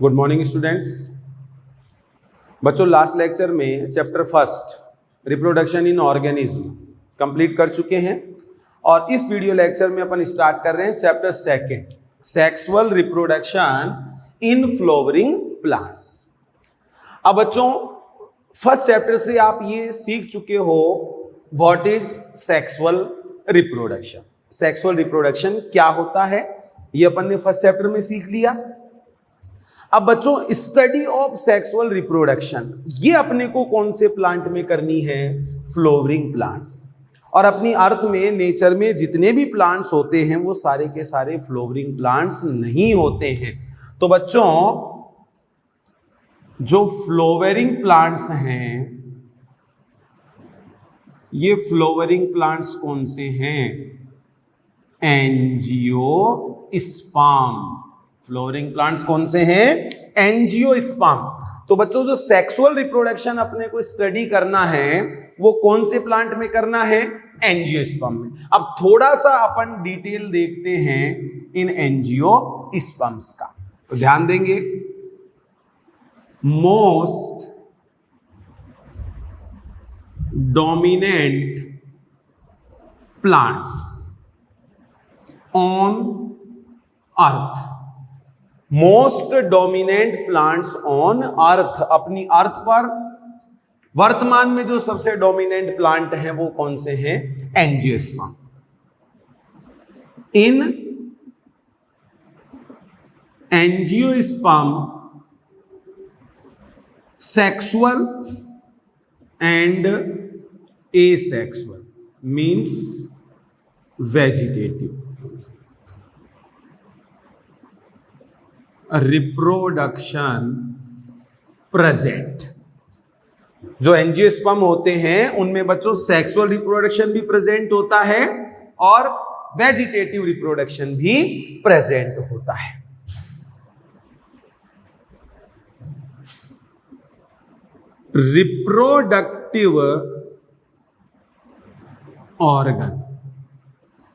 Good morning students. बच्चों last lecture में chapter first reproduction in organism complete कर चुके हैं और इस वीडियो लेक्चर में अपन स्टार्ट कर रहे हैं chapter second sexual reproduction in flowering plants. अब बच्चों फर्स्ट चैप्टर से आप ये सीख चुके हो what is sexual reproduction. Sexual reproduction क्या होता है ये अपन ने फर्स्ट चैप्टर में सीख लिया। अब बच्चों स्टडी ऑफ सेक्सुअल रिप्रोडक्शन ये अपने को कौन से प्लांट में करनी है? Flowering plants. और अपनी अर्थ में नेचर में जितने भी प्लांट्स होते हैं वो सारे के सारे फ्लावरिंग प्लांट्स नहीं होते हैं। तो बच्चों जो फ्लावरिंग प्लांट्स हैं ये फ्लावरिंग प्लांट्स कौन से हैं? एंजियोस्पर्म। फ्लावरिंग प्लांट्स कौन से हैं? एंजियोस्पर्म। तो बच्चों जो सेक्सुअल रिप्रोडक्शन अपने को स्टडी करना है वो कौन से प्लांट में करना है? एंजियोस्पर्म में। अब थोड़ा सा अपन डिटेल देखते हैं इन एंजियोस्पर्म्स का, तो ध्यान देंगे। Most dominant plants on earth. Most dominant plants on earth. अपनी अर्थ पर वर्तमान में जो सबसे डोमिनेंट प्लांट है वो कौन से हैं? Angiosperm. In angiosperm sexual and asexual means vegetative reproduction present. जो एंजियोस्पर्म होते हैं उनमें बच्चों सेक्सुअल रिप्रोडक्शन भी प्रेजेंट होता है और वेजिटेटिव रिप्रोडक्शन भी प्रेजेंट होता है। रिप्रोडक्टिव ऑर्गन,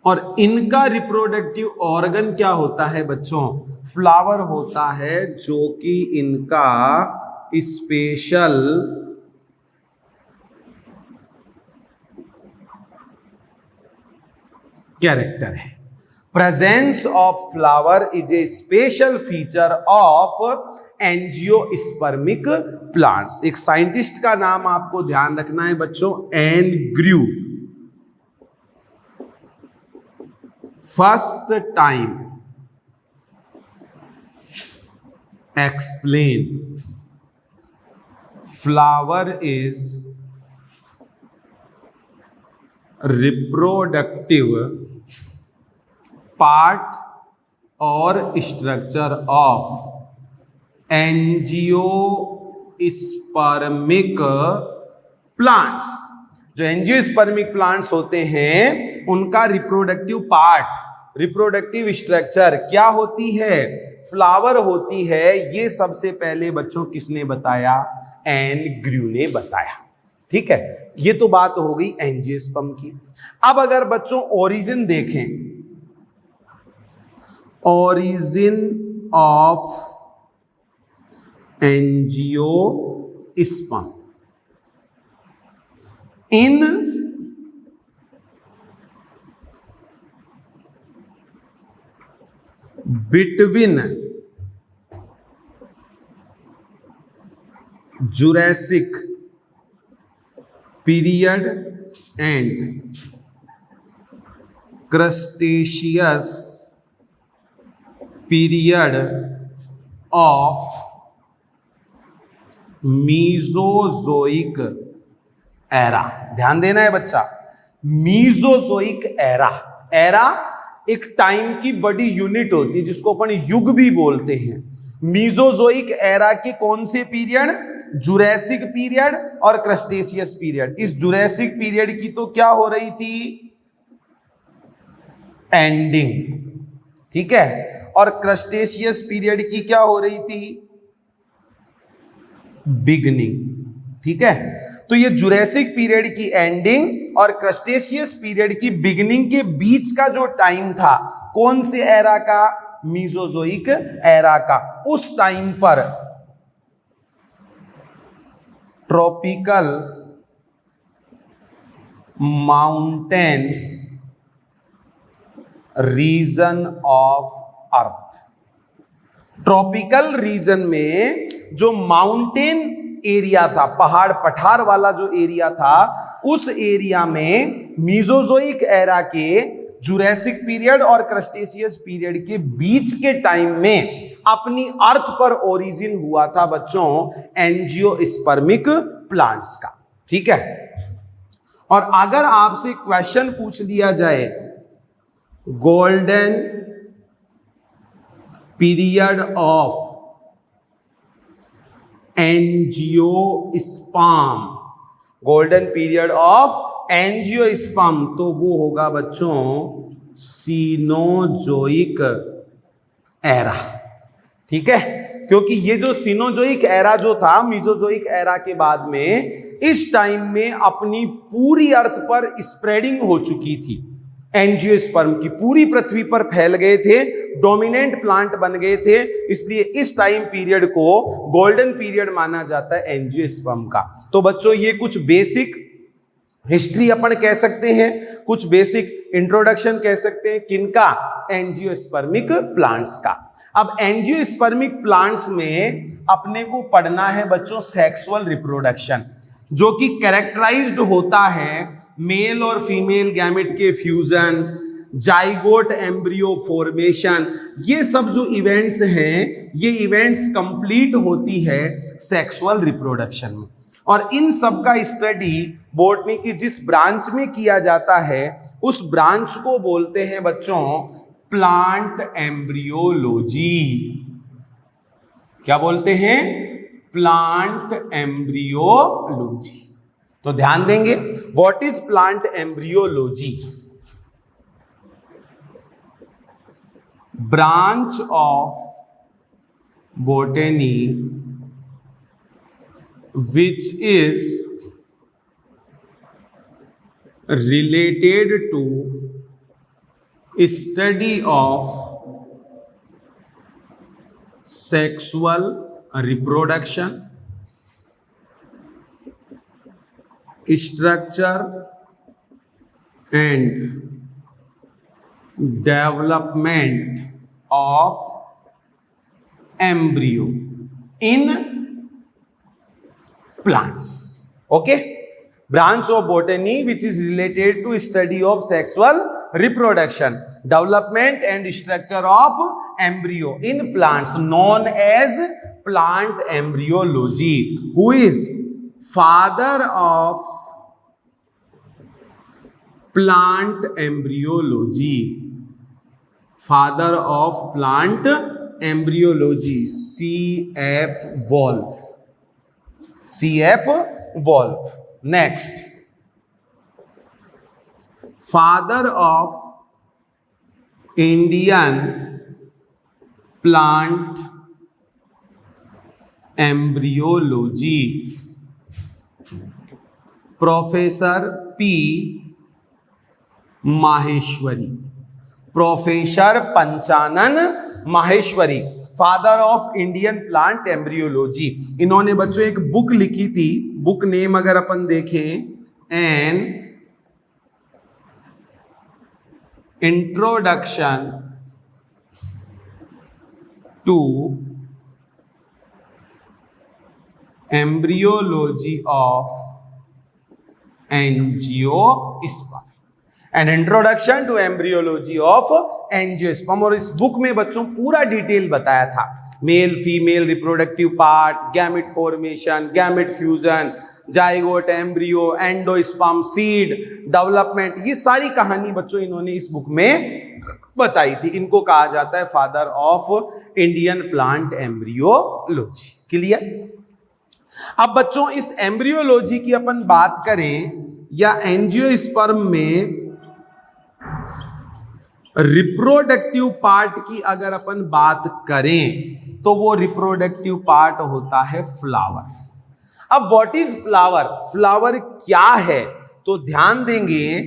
और इनका रिप्रोडक्टिव ऑर्गन क्या होता है बच्चों? फ्लावर होता है, जो कि इनका स्पेशल कैरेक्टर है। Presence of flower is a special feature of angiospermic plants. एक साइंटिस्ट का नाम आपको ध्यान रखना है बच्चों, N Grew. First time explain flower is reproductive part और स्ट्रक्चर ऑफ एंजियोस्पर्मिक प्लांट्स। जो एंजियोस्पर्मिक प्लांट्स होते हैं उनका रिप्रोडक्टिव पार्ट, रिप्रोडक्टिव स्ट्रक्चर क्या होती है? फ्लावर होती है। ये सबसे पहले बच्चों किसने बताया? एन ग्रू ने बताया। ठीक है, ये तो बात हो गई एंजियोस्पर्म की। अब अगर बच्चों ओरिजिन देखें, origin of angiosperm in between Jurassic period and Cretaceous period of Mesozoic era. ध्यान देना है बच्चा, मीजोजोइक एरा। एरा एक टाइम की बड़ी यूनिट होती है जिसको अपन युग भी बोलते हैं। मीजोजोइक एरा के कौन से पीरियड? जुरासिक पीरियड और क्रस्टेशियस पीरियड। इस जुरासिक पीरियड की तो क्या हो रही थी? एंडिंग। ठीक है, और क्रस्टेशियस पीरियड की क्या हो रही थी? बिगनिंग। ठीक है, तो ये जुरासिक पीरियड की एंडिंग और क्रस्टेशियस पीरियड की बिगिनिंग के बीच का जो टाइम था कौन से एरा का? मीजोजोइक एरा का। उस टाइम पर tropical mountains region of earth, tropical region में जो माउंटेन एरिया था, पहाड़ पठार वाला जो एरिया था, उस एरिया में मीजोजोइक एरा के जुरैसिक पीरियड और क्रस्टेशियस पीरियड के बीच के टाइम में अपनी अर्थ पर ओरिजिन हुआ था बच्चों एंजियोस्पर्मिक प्लांट्स का। ठीक है। और अगर आपसे क्वेश्चन पूछ लिया जाए golden period of angiosperm, golden period of angiosperm, तो वो होगा बच्चों सीनोजोइक एरा। ठीक है, क्योंकि ये जो सीनोजोइक एरा जो था मीजोजोइक एरा के बाद में, इस टाइम में अपनी पूरी अर्थ पर स्प्रेडिंग हो चुकी थी। एंजियोस्पर्म की पूरी पृथ्वी पर फैल गए थे, डोमिनेंट प्लांट बन गए थे, इसलिए इस टाइम पीरियड को गोल्डन पीरियड माना जाता है एंजियोस्पर्म का। तो बच्चों ये कुछ बेसिक हिस्ट्री अपन कह सकते हैं, कुछ बेसिक इंट्रोडक्शन कह सकते हैं, किनका? एंजियोस्पर्मिक प्लांट्स का। अब एंजियोस्पर्मिक प्लांट्स में अपने को पढ़ना है बच्चों सेक्सुअल रिप्रोडक्शन, जो कि कैरेक्टराइज्ड होता है मेल और फीमेल गैमेट के फ्यूजन, जाइगोट एम्ब्रियो फॉर्मेशन, ये सब जो इवेंट्स हैं, ये इवेंट्स कंप्लीट होती है सेक्सुअल रिप्रोडक्शन में। और इन सब का स्टडी बॉटनी की जिस ब्रांच में किया जाता है, उस ब्रांच को बोलते हैं बच्चों प्लांट एम्ब्रियोलॉजी। क्या बोलते हैं? Plant embryology. तो ध्यान देंगे, what is plant embryology? Branch of botany which is related to study of sexual reproduction, structure and development of embryo in plants. Okay, branch of botany which is related to study of sexual reproduction, development and structure of embryo in plants, known as plant embryology. Who is father of plant embryology? Father of plant embryology, C.F. Wolf. C.F. Wolf. Next, father of Indian plant embryology, professor P Maheshwari, professor Panchanan Maheshwari, father of Indian plant embryology. इन्होंने बच्चों एक book लिखी थी, book name अगर अपन देखें, an introduction to embryology of angiosperm, an introduction to embryology of angiosperm. और इस बुक में बच्चों पूरा डिटेल बताया था, male female reproductive part, gamete formation, gamete fusion, zygote embryo, endosperm, seed development, ये सारी कहानी बच्चों इन्होंने इस बुक में बताई थी। इनको कहा जाता है father of Indian plant embryology. Clear? अब बच्चों इस एम्ब्रियोलॉजी की अपन बात करें या एंजियोस्पर्म में रिप्रोडक्टिव पार्ट की अगर अपन बात करें, तो वो रिप्रोडक्टिव पार्ट होता है फ्लावर। अब व्हाट इज फ्लावर? फ्लावर क्या है? तो ध्यान देंगे,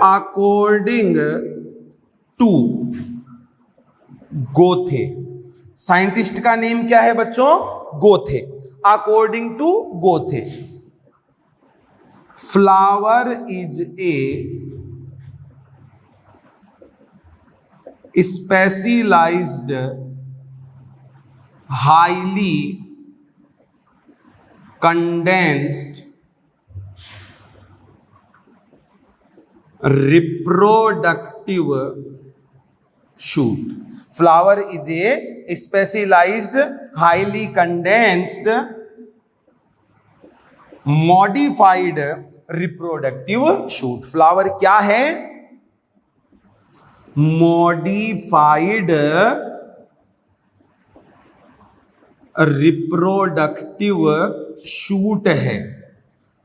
अकॉर्डिंग टू गोथे। साइंटिस्ट का नेम क्या है बच्चों? Goethe. According to Goethe, flower is a specialised highly condensed reproductive shoot. Flower is a specialised highly condensed modified reproductive shoot. Flower क्या है? मॉडिफाइड रिप्रोडक्टिव शूट है।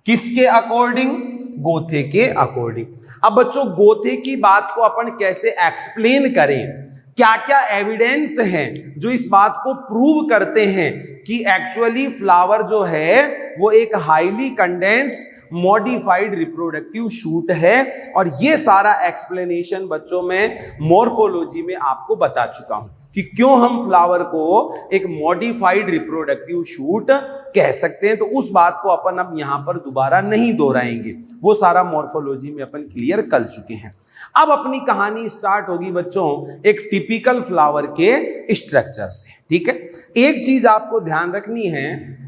किसके अकॉर्डिंग? गोथे के अकॉर्डिंग। अब बच्चों गोथे की बात को अपन कैसे एक्सप्लेन करें? क्या क्या एविडेंस हैं जो इस बात को प्रूव करते हैं कि एक्चुअली फ्लावर जो है वो एक highly condensed modified reproductive shoot है। और ये सारा एक्सप्लेनेशन बच्चों में मॉर्फोलॉजी में आपको बता चुका हूं कि क्यों हम फ्लावर को एक मॉडिफाइड रिप्रोडक्टिव शूट कह सकते हैं। तो उस बात को अपन अब यहां पर दोबारा नहीं दोहराएंगे, वो सारा मॉर्फोलॉजी में अपन क्लियर कर चुके हैं। अब अपनी कहानी स्टार्ट होगी बच्चों एक टिपिकल फ्लावर के स्ट्रक्चर से। ठीक है, एक चीज आपको ध्यान रखनी है,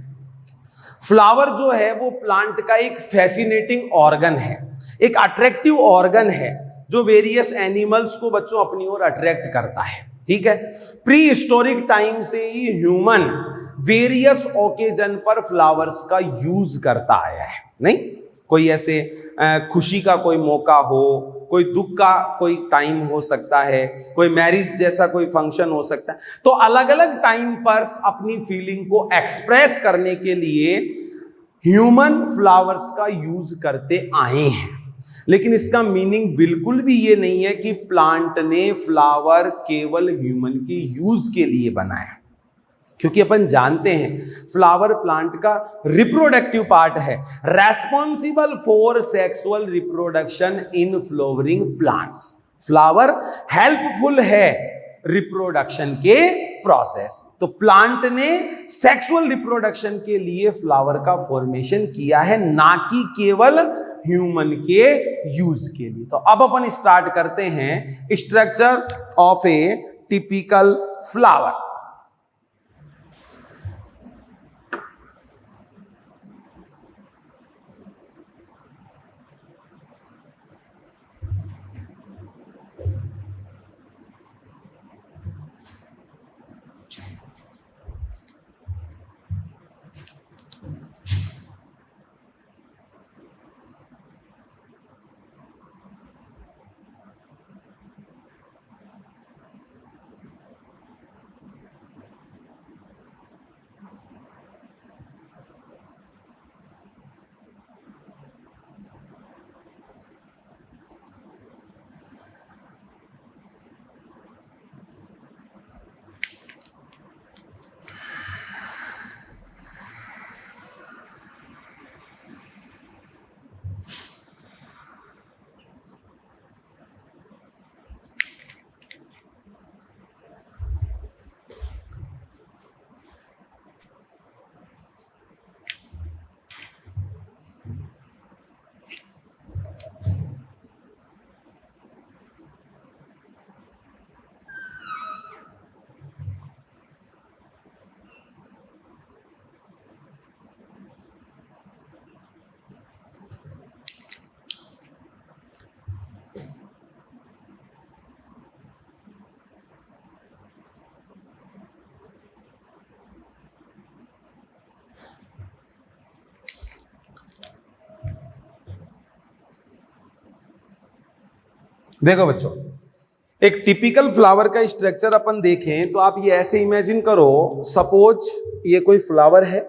फ्लावर जो है वो प्लांट का एक फैसिनेटिंग ऑर्गन है, एक अट्रैक्टिव ऑर्गन है जो वेरियस एनिमल्स को बच्चों अपनी ओर अट्रैक्ट करता है। ठीक है, प्री हिस्टोरिक टाइम से ही ह्यूमन वेरियस ओकेजन पर फ्लावर्स का यूज करता आया है। नहीं, कोई ऐसे खुशी का कोई मौका हो, कोई दुख का कोई टाइम हो सकता है, कोई मैरिज जैसा कोई फंक्शन हो सकता है, तो अलग अलग टाइम पर अपनी फीलिंग को एक्सप्रेस करने के लिए ह्यूमन फ्लावर्स का यूज करते आए हैं। लेकिन इसका मीनिंग बिल्कुल भी ये नहीं है कि प्लांट ने फ्लावर केवल ह्यूमन के यूज के लिए बनाया, क्योंकि अपन जानते हैं फ्लावर प्लांट का रिप्रोडक्टिव पार्ट है, responsible for sexual reproduction in flowering plants. Flower helpful है रिप्रोडक्शन के प्रोसेस। तो प्लांट ने सेक्सुअल रिप्रोडक्शन के लिए फ्लावर का फॉर्मेशन किया है, ना कि केवल ह्यूमन के यूज के लिए। तो अब अपन स्टार्ट करते हैं structure of A typical flower. देखो बच्चों, एक टिपिकल फ्लावर का स्ट्रक्चर अपन देखें तो आप ये ऐसे इमेजिन करो, सपोज ये कोई फ्लावर है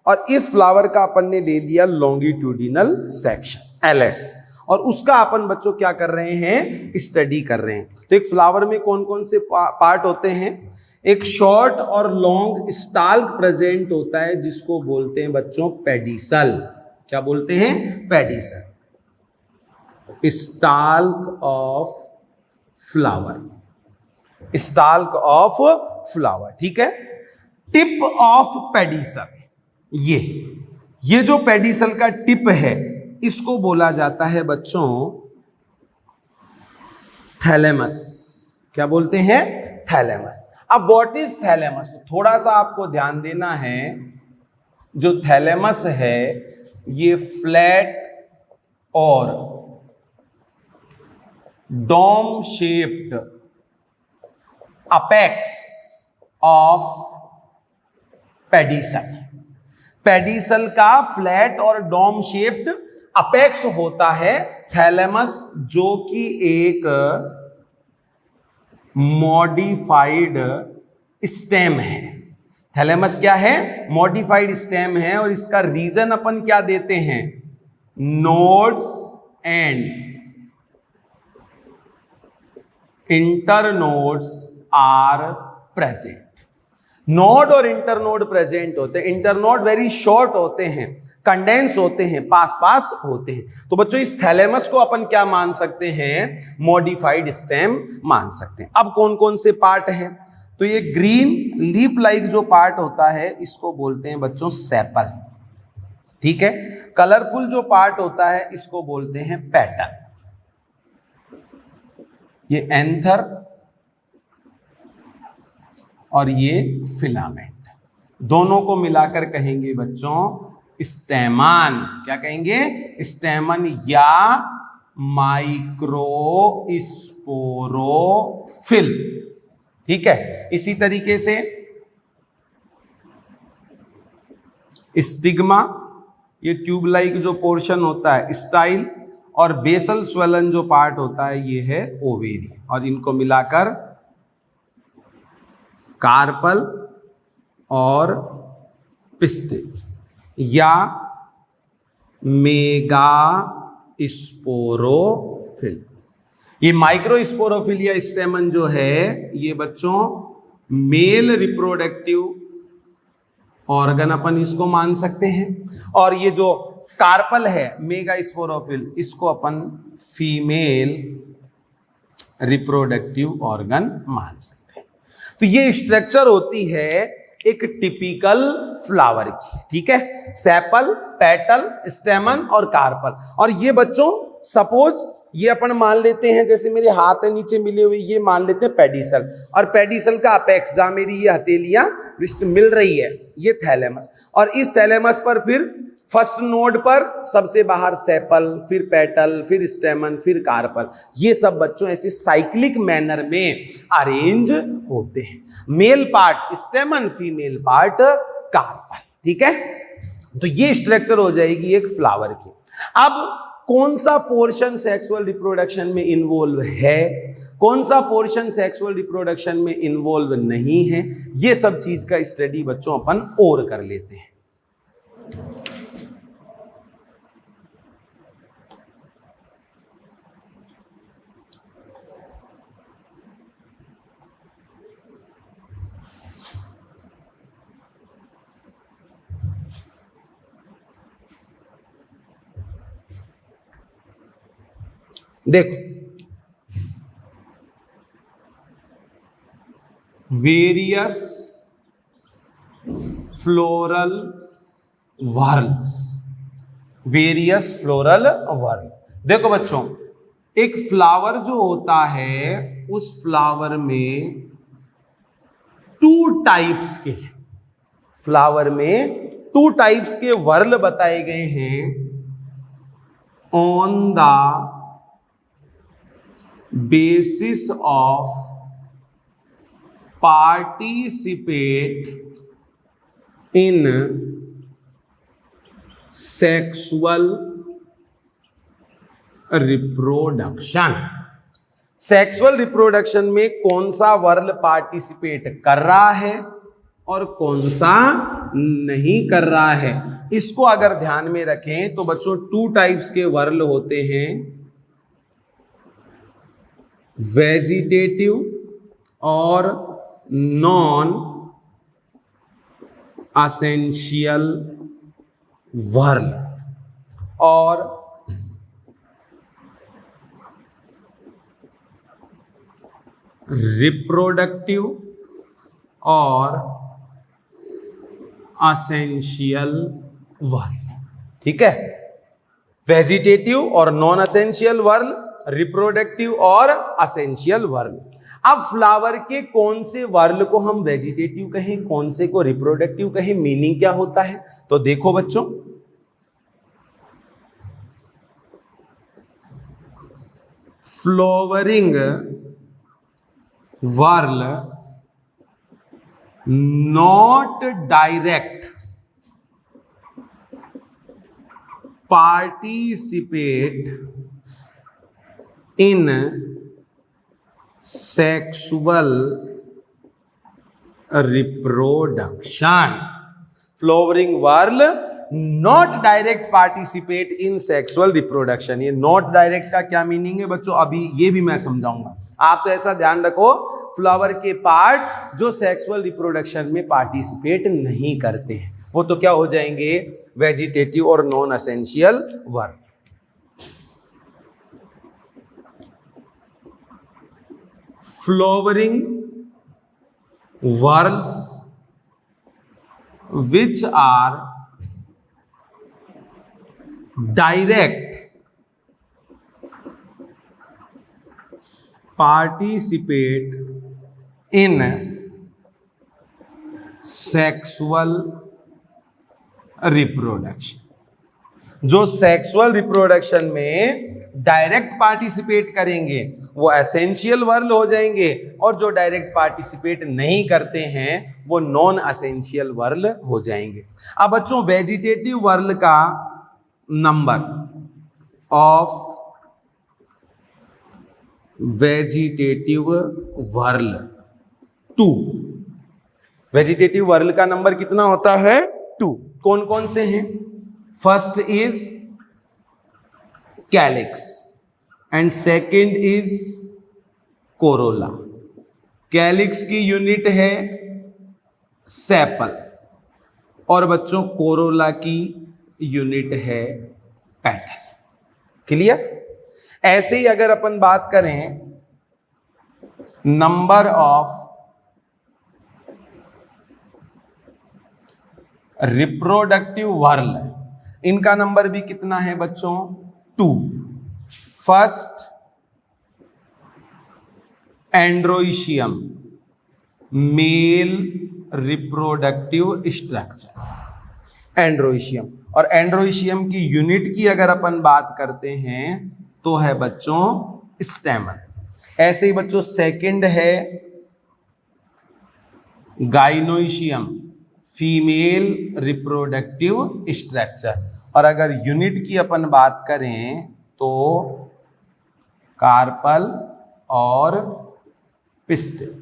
और इस फ्लावर का अपन ने ले लिया लॉन्गिट्यूडिनल सेक्शन LS, और उसका अपन बच्चों क्या कर रहे हैं? स्टडी कर रहे हैं। तो एक फ्लावर में कौन कौन से पार्ट होते हैं? एक शॉर्ट और लॉन्ग स्टाल्क प्रेजेंट होता है जिसको बोलते हैं बच्चों पेडिसल। क्या बोलते हैं? Pedicel. Stalk of flower, stalk of flower, ठीक है। टिप ऑफ पेडिसल, ये जो पेडिसल का टिप है इसको बोला जाता है बच्चों थैलेमस। क्या बोलते हैं? थैलेमस। अब व्हाट इज थैलेमस? थोड़ा सा आपको ध्यान देना है। जो थैलेमस है ये फ्लैट और dome shaped apex of pedicel, pedicel का फ्लैट और डोम शेप्ड अपेक्स होता है थैलेमस, जो कि एक मॉडिफाइड स्टेम है। थैलेमस क्या है? मॉडिफाइड स्टेम है। और इसका रीजन अपन क्या देते हैं? Nodes and internodes are present. Node और इंटरनोड प्रेजेंट होते हैं। इंटरनोड वेरी शॉर्ट होते हैं, कंडेंस होते हैं, पास पास होते हैं। तो बच्चों इस थैलेमस को अपन क्या मान सकते हैं? मॉडिफाइड स्टेम मान सकते हैं। अब कौन कौन से पार्ट हैं? तो ये ग्रीन लीफ लाइक जो पार्ट होता है इसको बोलते हैं बच्चों सेपल, ठीक है। कलरफुल जो पार्ट होता है इसको बोलते हैं पेटल। ये एंथर और ये फिलामेंट, दोनों को मिलाकर कहेंगे बच्चों स्टेमन। क्या कहेंगे? स्टेमन या माइक्रोस्पोरोफिल, ठीक है। इसी तरीके से स्टिग्मा, ये ट्यूब लाइक जो पोर्शन होता है स्टाइल, और बेसल स्वेलन जो पार्ट होता है ये है ओवेरी, और इनको मिलाकर कार्पल और पिस्टिल या मेगा स्पोरोफिल। ये माइक्रोस्पोरोफिल या स्टेमन जो है ये बच्चों मेल रिप्रोडक्टिव ऑर्गन अपन इसको मान सकते हैं। और ये जो कार्पल है मेगा स्पोरोफिल, इसको अपन फीमेल रिप्रोडक्टिव ऑर्गन मान सकते हैं। तो ये स्ट्रक्चर होती है एक टिपिकल फ्लावर की, ठीक है। सेपल, पेटल, स्टेमन और कार्पल। और ये बच्चों सपोज ये अपन मान लेते हैं, जैसे मेरे हाथ है नीचे मिले हुए, ये मान लेते हैं पेडिसल, और पेडिसल का अपेक्स जहां मेरी ये हथेलियां रिस्ट मिल रही है ये थैलेमस। और इस थैलेमस पर फिर फर्स्ट नोड पर सबसे बाहर सेपल, फिर पेटल, फिर स्टेमन, फिर कार्पल। ये सब बच्चों ऐसे साइक्लिक मैनर में अरेंज होते हैं। Male part stamen, female part carpel, ठीक है। तो ये स्ट्रक्चर हो जाएगी एक फ्लावर की। अब कौन सा पोर्शन सेक्सुअल रिप्रोडक्शन में इन्वॉल्व है, कौन सा पोर्शन सेक्सुअल रिप्रोडक्शन में इन्वॉल्व नहीं है, ये सब चीज का स्टडी बच्चों अपन और कर लेते हैं। देखो, various floral whorls, various floral whorl. देखो बच्चों, एक फ्लावर जो होता है उस फ्लावर में टू टाइप्स के, फ्लावर में टू टाइप्स के वर्ल बताए गए हैं on the basis of participate in sexual reproduction। Sexual reproduction में कौन सा वर्ल पार्टिसिपेट कर रहा है और कौन सा नहीं कर रहा है, इसको अगर ध्यान में रखें तो बच्चों टू टाइप्स के वर्ल होते हैं, वेजिटेटिव और नॉन असेंशियल वर्ल। और रिप्रोडक्टिव और असेंशियल वर्ल। ठीक है, वेजिटेटिव और नॉन असेंशियल वर्ल, रिप्रोडक्टिव और असेंशियल वर्ल। अब फ्लावर के कौन से वर्ल को हम वेजिटेटिव कहें, कौन से को रिप्रोडक्टिव कहें, मीनिंग क्या होता है? तो देखो बच्चों, flowering whorl not direct participate in sexual reproduction. Flowering whorl not direct participate in sexual reproduction. ये नॉट डायरेक्ट का क्या मीनिंग है बच्चों, अभी ये भी मैं समझाऊंगा। आप तो ऐसा ध्यान रखो, फ्लावर के पार्ट जो सेक्सुअल रिप्रोडक्शन में पार्टिसिपेट नहीं करते हैं वो तो क्या हो जाएंगे, वेजिटेटिव और non essential whorl. Flowering whorls which are direct participate in sexual reproduction। जो सेक्सुअल रिप्रोडक्शन में डायरेक्ट पार्टिसिपेट करेंगे वो एसेंशियल वर्ल हो जाएंगे, और जो डायरेक्ट पार्टिसिपेट नहीं करते हैं वो नॉन एसेंशियल वर्ल हो जाएंगे। अब बच्चों, वेजिटेटिव वर्ल का number of vegetative whorl 2। Vegetative whorl का नंबर कितना होता है? 2। कौन कौन से हैं? First is calyx and second is corolla. Calyx की यूनिट है सेपल और बच्चों कोरोला की यूनिट है पेटल। क्लियर? ऐसे ही अगर अपन बात करें नंबर ऑफ रिप्रोडक्टिव वर्ल, इनका नंबर भी कितना है बच्चों? 2। First androecium, male reproductive structure. Androecium, और एंड्रोइशियम की यूनिट की अगर अपन बात करते हैं तो है बच्चों स्टेमन। ऐसे ही बच्चों सेकंड है गाइनोइशियम, फीमेल रिप्रोडक्टिव स्ट्रक्चर, और अगर यूनिट की अपन बात करें तो कार्पल और पिस्टल।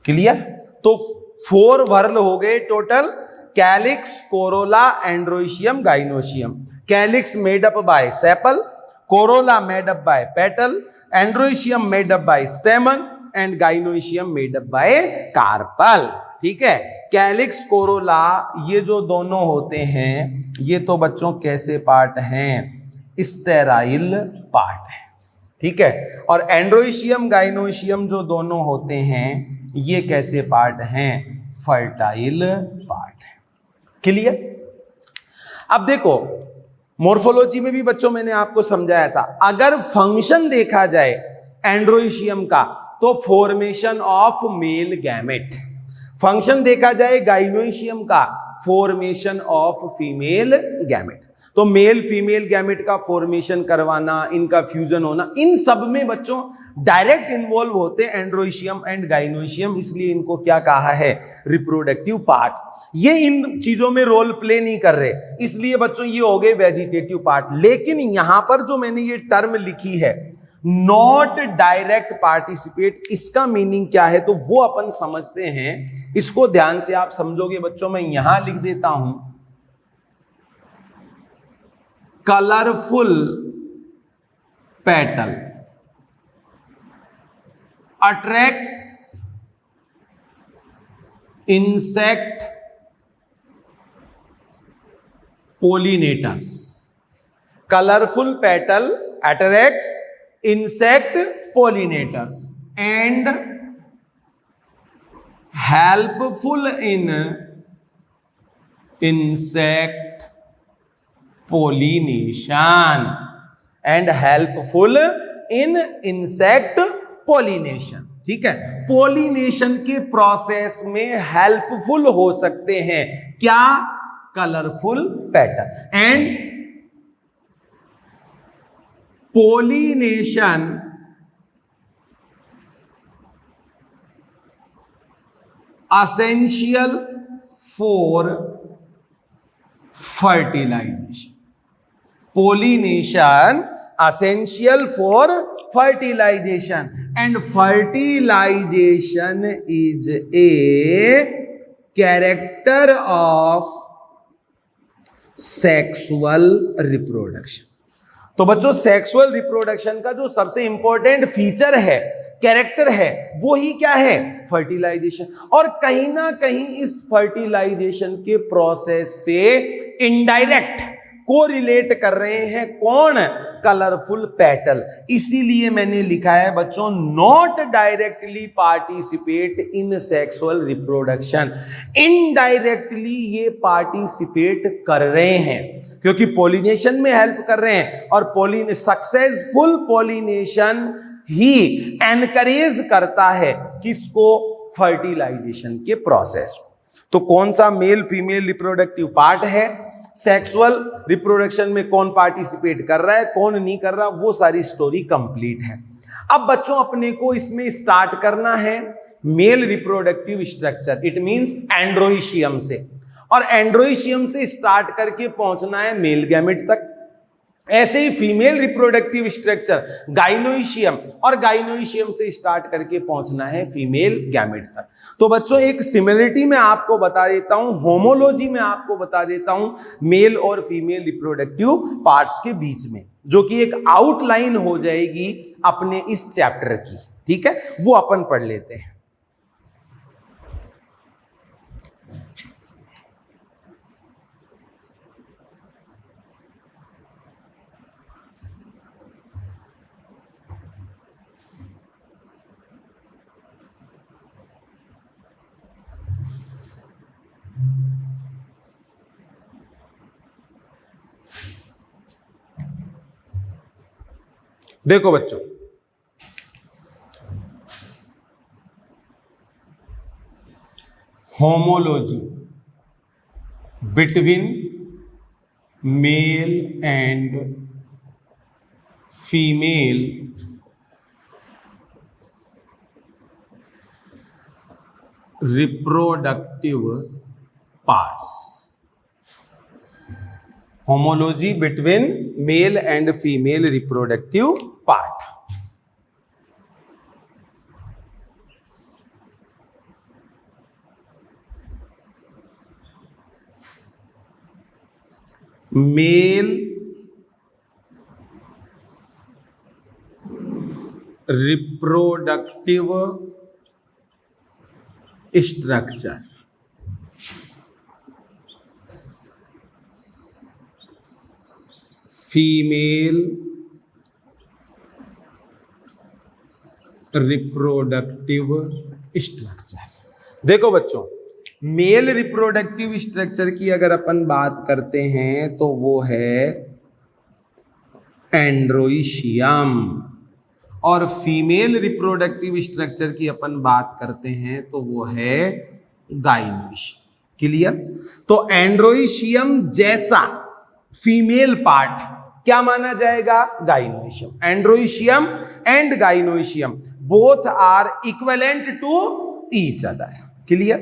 क्लियर? तो 4 वर्ल हो गए total, calyx, corolla, androecium, gynoecium. Calyx made up by sepal, corolla made up by petal, androecium made up by stamen and gynoecium made up by carpel. ठीक है, कैलिक्स, कोरोला ये जो दोनों होते हैं ये तो बच्चों कैसे पार्ट हैं? स्टेराइल पार्ट है। ठीक है, और एंड्रोइशियम, गाइनोशियम जो दोनों होते हैं ये कैसे पार्ट हैं? फर्टाइल पार्ट है। क्लियर? अब देखो, मोर्फोलॉजी में भी बच्चों मैंने आपको समझाया था, अगर फंक्शन देखा जाए एंड्रोइशियम का तो formation of male gamete, function देखा जाए गाइनोइशियम का फॉर्मेशन ऑफ फीमेल गैमेट। तो मेल फीमेल गैमेट का फॉर्मेशन करवाना, इनका फ्यूजन होना, इन सब में बच्चों डायरेक्ट इन्वॉल्व होते हैं एंड्रोइशियम एंड गाइनोइशियम, इसलिए इनको क्या कहा है? Reproductive part. ये इन चीजों में रोल प्ले नहीं कर रहे, इसलिए बच्चों ये हो गए वेजिटेटिव पार्ट। लेकिन यहां पर जो मैंने ये टर्म लिखी है नॉट डायरेक्ट पार्टिसिपेट, इसका मीनिंग क्या है तो वो अपन समझते हैं। इसको ध्यान से आप समझोगे बच्चों, मैं यहां लिख देता हूं colourful petal attracts insect pollinators. Colourful petal attracts insect pollinators and helpful in insect pollination and helpful in insect pollination। ठीक है, पोलिनेशन के प्रोसेस में हेल्पफुल हो सकते हैं क्या? Colourful pattern. And pollination essential for fertilization। pollination essential for fertilization and fertilization is a character of sexual reproduction। तो बच्चों सेक्सुअल रिप्रोडक्शन का जो सबसे इंपॉर्टेंट फीचर है, कैरेक्टर है, वो ही क्या है? फर्टिलाइजेशन। और कहीं ना कहीं इस फर्टिलाइजेशन के प्रोसेस से इनडायरेक्ट को रिलेट कर रहे हैं कौन? Colourful petal. इसीलिए मैंने लिखा है बच्चों, not directly participate in sexual reproduction. Indirectly ये पार्टिसिपेट कर रहे हैं क्योंकि पोलिनेशन में हेल्प कर रहे हैं, और सक्सेसफुल पोलिनेशन ही एनकरेज करता है किसको? फर्टिलाइजेशन के प्रोसेस को। तो कौन सा मेल फीमेल रिप्रोडक्टिव पार्ट है, सेक्सुअल रिप्रोडक्शन में कौन पार्टिसिपेट कर रहा है, कौन नहीं कर रहा, वो सारी स्टोरी कंप्लीट है। अब बच्चों अपने को इसमें स्टार्ट करना है male reproductive structure, it means androecium से, और एंड्रोइशियम से स्टार्ट करके पहुंचना है मेल गैमेट तक। ऐसे ही फीमेल रिप्रोडक्टिव स्ट्रक्चर गाइनोइशियम, और गाइनोइशियम से स्टार्ट करके पहुंचना है फीमेल गैमेट तक। तो बच्चों एक सिमिलरिटी में आपको बता देता हूं, होमोलॉजी में आपको बता देता हूं मेल और फीमेल रिप्रोडक्टिव पार्ट्स के बीच में, जो कि एक आउटलाइन हो जाएगी अपने इस चैप्टर की। ठीक है, वो अपन पढ़ लेते हैं। देखो बच्चों, homology between male and female reproductive parts. Homology between male and female reproductive part. Mail reproductive structure, female reproductive structure. देखो बच्चों, मेल रिप्रोडक्टिव स्ट्रक्चर की अगर अपन बात करते हैं तो वो है एंड्रोइशियम, और फीमेल रिप्रोडक्टिव स्ट्रक्चर की अपन बात करते हैं तो वो है गाइनोइशियम। क्लियर? तो एंड्रोइशियम जैसा फीमेल पार्ट क्या माना जाएगा? Gynoecium. Androecium and gynoecium both are equivalent to each other. Clear?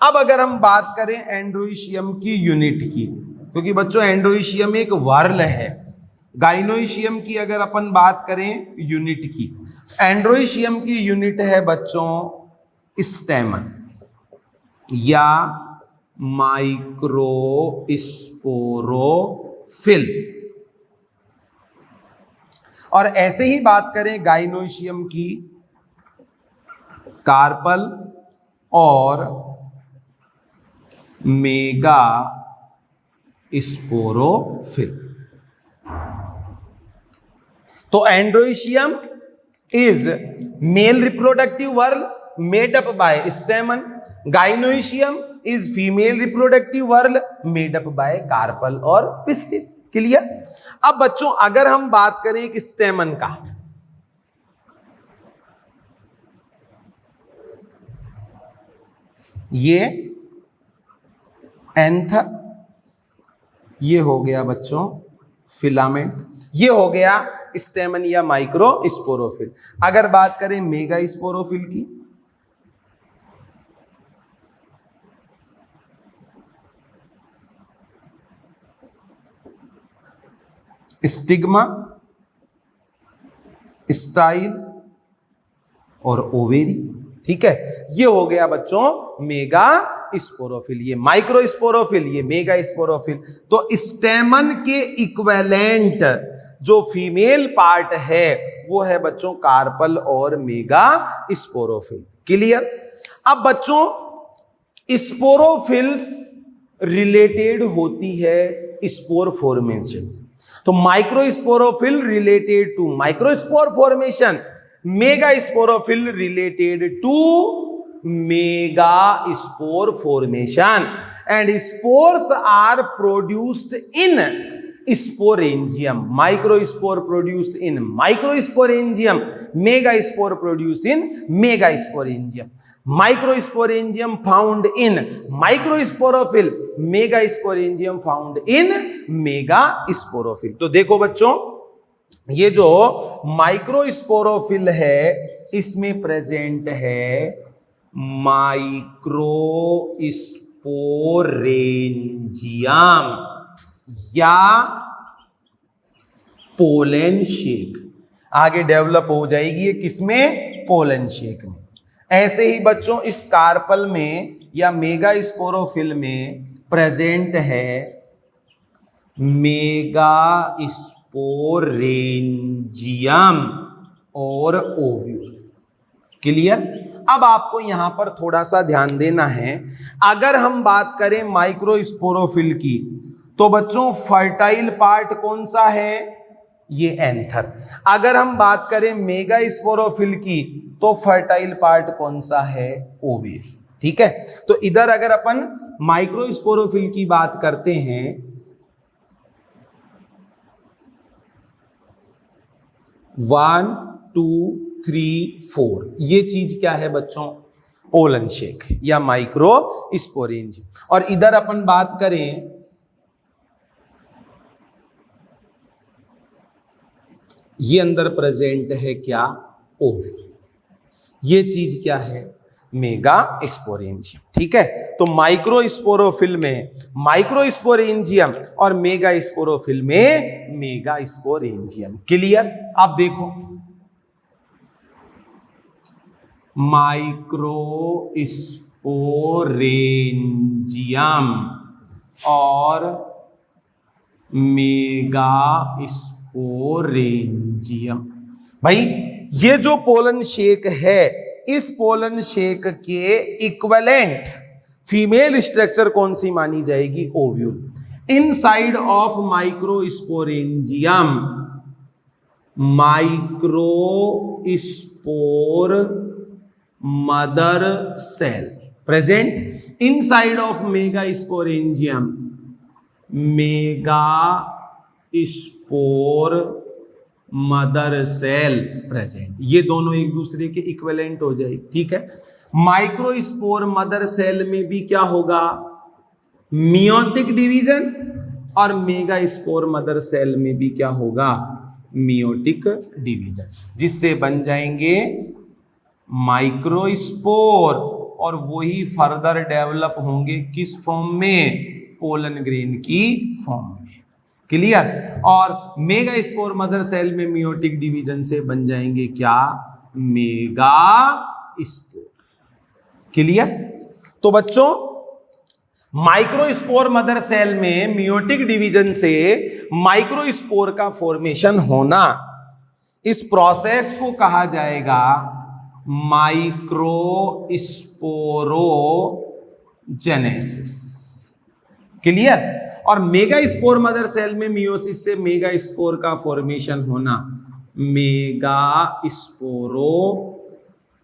अब अगर हम बात करें एंड्रोइशियम की यूनिट की, क्योंकि बच्चों एंड्रोइशियम एक वर्ल है, गाइनोइशियम की अगर अपन बात करें यूनिट की, एंड्रोइशियम की यूनिट है बच्चों स्टेमन या माइक्रोस्पोरोफिल। और ऐसे ही बात करें गाइनोइशियम की, कार्पल और मेगा स्पोरोफिल। तो androecium is male reproductive whorl made up by stamen, gynoecium is female reproductive whorl made up by carpel और पिस्टिल। क्लियर? अब बच्चों अगर हम बात करें एक स्टेमन का, ये एंथर, ये हो गया बच्चों फिलामेंट, ये हो गया स्टेमन या माइक्रो स्पोरोफिल। अगर बात करें मेगा स्पोरोफिल की, स्टिग्मा, स्टाइल और ओवेरी। ठीक है, ये हो गया बच्चों मेगा स्पोरोफिल, ये माइक्रो स्पोरोफिल, ये मेगा स्पोरोफिल। तो स्टेमन के इक्विवेलेंट जो फीमेल पार्ट है वो है बच्चों कार्पल और मेगा स्पोरोफिल। क्लियर? अब बच्चों स्पोरोफिल्स रिलेटेड होती है स्पोर फॉर्मेशन। तो micro sporophyll related to microspore formation, mega sporophyll related to mega spore formation, and spores are produced in sporangium, micro spore produced in microsporangium, mega spore produced in mega sporangium, microsporangium found in microsporophyll, mega sporangium found in mega sporophyll. तो देखो बच्चों ये जो microsporophyll है इसमें present है microsporangium या pollen shake. आगे डेवलप हो जाएगी ये किसमें? पोलन शेक में। ऐसे ही बच्चों इस कार्पल में या मेगा स्पोरोफिल में प्रेजेंट है मेगा स्पोरेंजियम और ओव्यूल। क्लियर? अब आपको यहां पर थोड़ा सा ध्यान देना है। अगर हम बात करें माइक्रोस्पोरोफिल की तो बच्चों फर्टाइल पार्ट कौन सा है? ये एंथर। अगर हम बात करें मेगा स्पोरोफिल की तो फर्टाइल पार्ट कौन सा है? ओवेरी। ठीक है, तो इधर अगर अपन माइक्रोस्पोरोफिल की बात करते हैं, 1 2 3 4, ये चीज क्या है बच्चों? पोलन शेक या माइक्रो स्पोरेंजियम। और इधर अपन बात करें ये अंदर प्रेजेंट है क्या? ओव्यूल। ये चीज क्या है? Mega sporangium. ठीक है, तो माइक्रोस्पोरोफिल में माइक्रोस्पोरेंजियम और मेगा स्पोरोफिल में मेगा स्पोरेंजियम। क्लियर? आप देखो माइक्रोस्पोरेंजियम और मेगा स्पोरेंजियम। भाई ये जो पोलन शेक है, इस पोलन शेक के इक्विवेलेंट फीमेल स्ट्रक्चर कौन सी मानी जाएगी? Ovule. Inside of microsporangium microspore mother cell present, inside of mega sporangium mega spore mother cell present. ये दोनों एक दूसरे के इक्विवेलेंट हो जाए। ठीक है, माइक्रोस्पोर मदर सेल में भी क्या होगा? मियोटिक डिवीजन, और मेगा स्पोर मदर सेल में भी क्या होगा? मियोटिक डिवीजन, जिससे बन जाएंगे माइक्रोस्पोर, और वही फर्दर डेवलप होंगे किस फॉर्म में? पोलन ग्रेन की फॉर्म में। क्लियर? और मेगा स्पोर मदर सेल में मियोटिक डिवीजन से बन जाएंगे क्या? Mega spore. क्लियर? तो बच्चों माइक्रोस्पोर मदर सेल में मियोटिक डिवीजन से माइक्रोस्पोर का फॉर्मेशन होना, इस प्रोसेस को कहा जाएगा माइक्रोस्पोरोजेनेसिस। क्लियर? और मेगा स्पोर मदर सेल में मियोसिस से मेगा स्पोर का फॉर्मेशन होना मेगा स्पोरोजेनेसिस।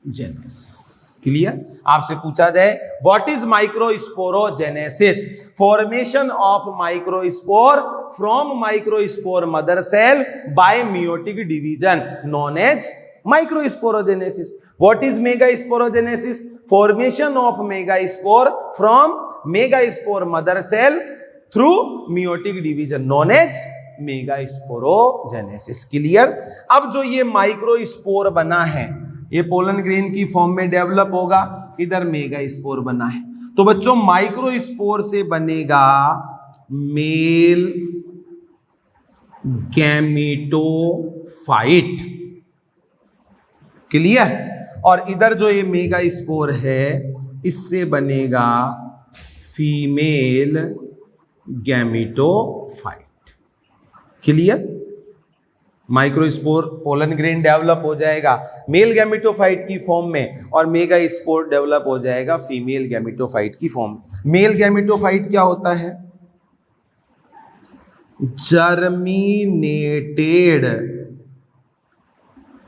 क्लियर। आपसे पूछा जाए what is microsporogenesis, formation of microspore from microspore mother cell by meiotic division known as microsporogenesis. What is megasporogenesis, formation of megaspore from megaspore mother cell through meiotic division known as megasporogenesis. Clear. अब जो ये microspore बना है ये pollen grain की form में develop होगा, इधर मेगास्पोर बना है। तो बच्चों माइक्रोस्पोर से बनेगा मेल गैमेटोफाइट। क्लियर। और इधर जो ये मेगास्पोर है इससे बनेगा female gametophyte. Clear. Microspore pollen grain develop हो जाएगा मेल गैमेटोफाइट की फॉर्म में और मेगास्पोर डेवलप हो जाएगा फीमेल गैमेटोफाइट की फॉर्म में। मेल गैमेटोफाइट क्या होता है, germinated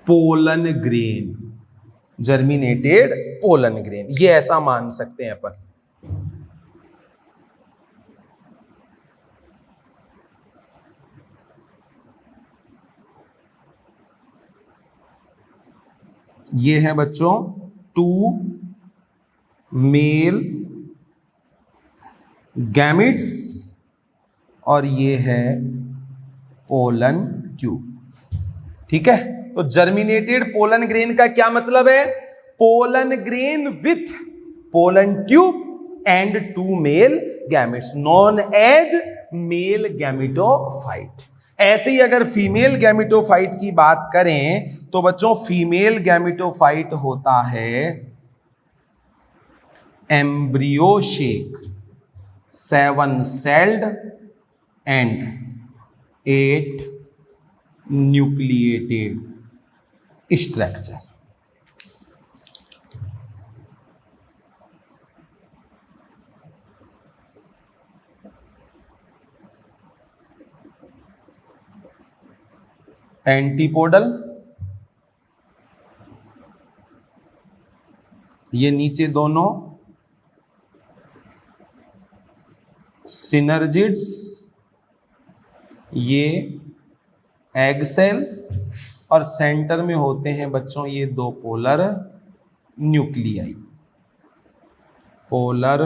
pollen grain, germinated pollen grain, ये ऐसा मान सकते हैं अपन। ये है बच्चों 2 मेल गैमिट्स और ये है पोलन ट्यूब। ठीक है। तो जर्मिनेटेड पोलन ग्रेन का क्या मतलब है, pollen grain with pollen tube and 2 male gametes known as male gametophyte. ऐसे ही अगर फीमेल गैमेटोफाइट की बात करें तो बच्चों फीमेल गैमेटोफाइट होता है embryo shake, 7 celled and 8 nucleated structure. Antipodal, ये नीचे दोनों सिनर्जिड्स, ये एग सेल और सेंटर में होते हैं बच्चों ये 2 polar nuclei, polar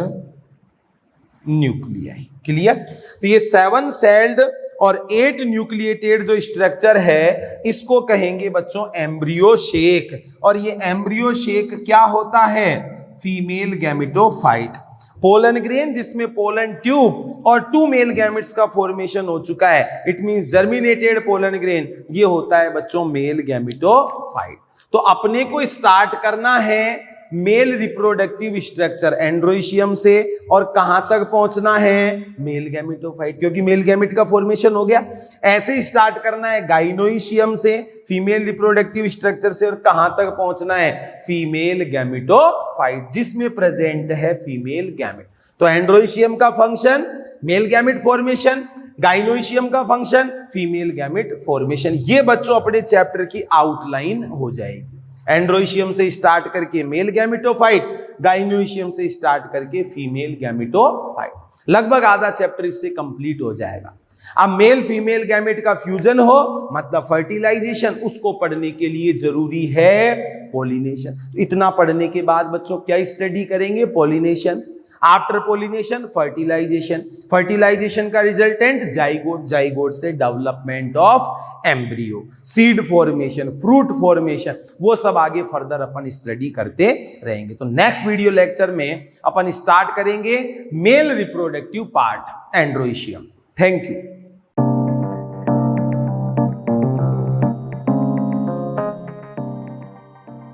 nuclei. Clear. तो ये 7 सेल्ड और 8 न्यूक्लिएटेड जो स्ट्रक्चर है इसको कहेंगे बच्चों एम्ब्रियो शेक। और ये एम्ब्रियो शेक क्या होता है, फीमेल गैमेटोफाइट। पोलन ग्रेन जिसमें पोलन ट्यूब और 2 मेल गैमेट्स का फॉर्मेशन हो चुका है, it means germinated pollen grain, ये होता है बच्चों मेल गैमेटोफाइट। तो अपने को स्टार्ट करना है मेल रिप्रोडक्टिव स्ट्रक्चर एंड्रोइशियम से और कहां तक पहुंचना है मेल गैमेटोफाइट, क्योंकि मेल गैमेट का फॉर्मेशन हो गया। ऐसे ही स्टार्ट करना है गाइनोइशियम से फीमेल रिप्रोडक्टिव स्ट्रक्चर से और कहां तक पहुंचना है फीमेल गैमेटोफाइट जिसमें प्रेजेंट है फीमेल गैमेट। तो एंड्रोइशियम का फंक्शन मेल गैमेट फॉर्मेशन, गाइनोइशियम का फंक्शन फीमेल गैमेट फॉर्मेशन। ये बच्चों अपने चैप्टर की आउटलाइन हो जाएगी। एंड्रोइशियम से स्टार्ट करके मेल गैमेटोफाइट, गाइनोइशियम से स्टार्ट करके फीमेल गैमेटोफाइट। लगभग आधा चैप्टर इससे कंप्लीट हो जाएगा। अब मेल फीमेल गैमेट का फ्यूजन हो मतलब फर्टिलाइजेशन, उसको पढ़ने के लिए जरूरी है पॉलिनेशन। तो इतना पढ़ने के बाद बच्चों क्या स्टडी करेंगे, pollination. After pollination fertilization, fertilization का रिजल्टेंट जाइगोट, जाइगोट से development of embryo, seed formation, fruit formation, वो सब आगे फर्दर अपन स्टडी करते रहेंगे। तो नेक्स्ट वीडियो लेक्चर में अपन स्टार्ट करेंगे male reproductive part androecium. Thank you.